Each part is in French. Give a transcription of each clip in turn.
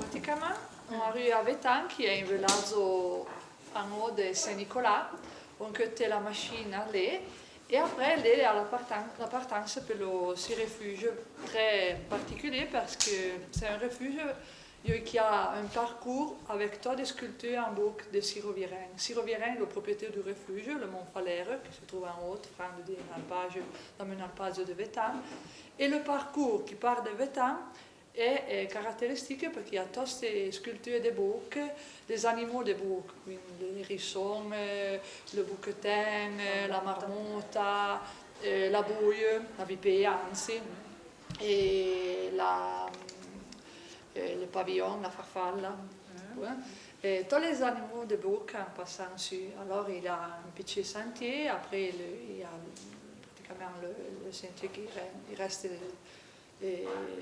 pratiquement, on arrive à Vétan, qui est un village en haut de Saint-Nicolas. On quitte la machine à lait. Et après, lei ha la partenza per ce refuge très particulier parce que c'est un refuge qui a un parcours avec toutes des sculptures en boucle de Siroviren. Siroviren est le propriétaire du refuge, le Mont Falère, qui se trouve en haut, dans un alpage de Vétan. Et le parcours qui part de Vétan est caractéristique parce qu'il y a toutes ces sculptures de boucs, des animaux de boucs, les hérissons, le bouquetin, la marmotte, la bouille, la vipère, anzi, et le pavillon, la farfalla. Et tous les animaux de bouc en passant dessus. Alors il y a un petit sentier, après il y a pratiquement le sentier qui reste.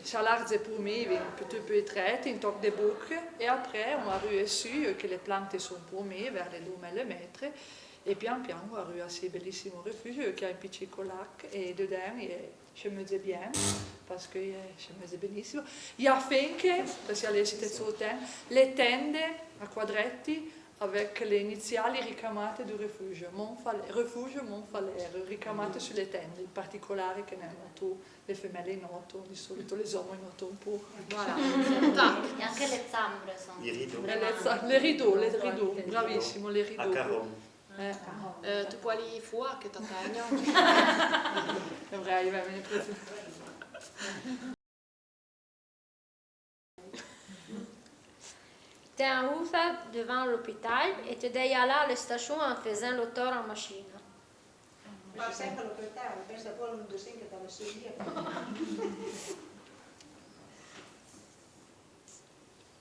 Ça large pour moi, un petit peu traité, un toc de boucle, et après on arrive su que les plantes sont paumées vers les 2 mm, et pian piano on arrive à ce bellissimo refuge qui a un petit colac, et dedans je me dis bien, parce que je me dis benissimo. Il y a finché, parce qu'il y a les cités le tende a quadretti avec le iniziali ricamate du rifugio, Rifugio Mont Falère, ricamate sulle tende, in particolare che ne noto le femelle in otto, di solito les hommes in otto un po'. Voilà. E anche le zambre sono. I rideaux. Les rideaux, bravissimo, les rideaux. A Caron. Tu puoi lì fuori che t'attagno. È vero, io me ne prendo. T'es en route devant l'hôpital et tu devi aller à la station en faisant le tour en machine. Ma sempre l'ospedale, pensa poi un dossier che stava su via.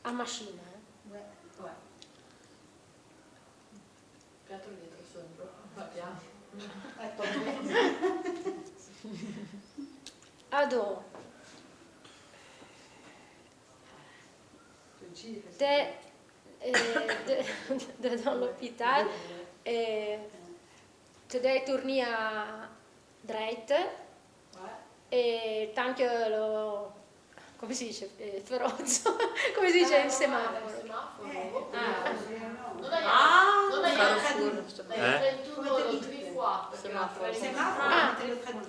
En machine, hein? Piatro dietro sopra. Abbiamo. Alors, t'es dans l'hôpital et tu devi tourner à droite e tant que lo, come si dice, ferozzo, come si dice il semaforo? Non hai il turno del trifoie.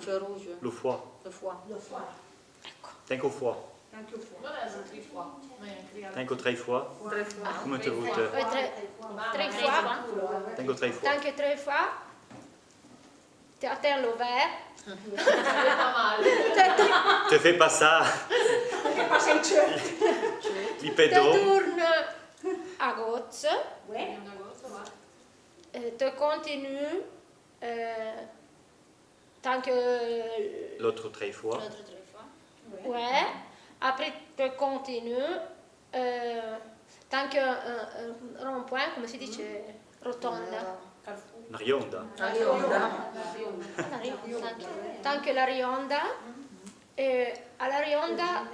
Le rouge. Le foie. Le foie. Denk au foie. Non è il trifoie. Denk au très foie. Come te route. Très fois. Denk au très foie. Tant que 3 fois, tu atteins le verre. Pas male. Te fais pas ça. Che passa in cielo. I Tu pédos. tournes à gauche. Una goccia, va. Tu continues tant que... L'autre très foie. L'autre 3 fois. Ouais. Après, tu continues tant que un rond-point, come si dice? Rotonda. Una rionda. Tant que la rionda. Et à la rionda,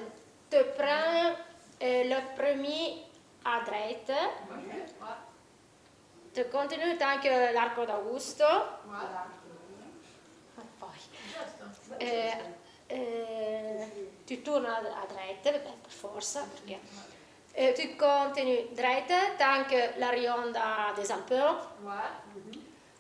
tu prends le premier à droite. Tu continues tant que l'arco d'Augusto. Poi. Tu tournes à droite, per forza, perché tu continues droite tant que la rionda des Alpes.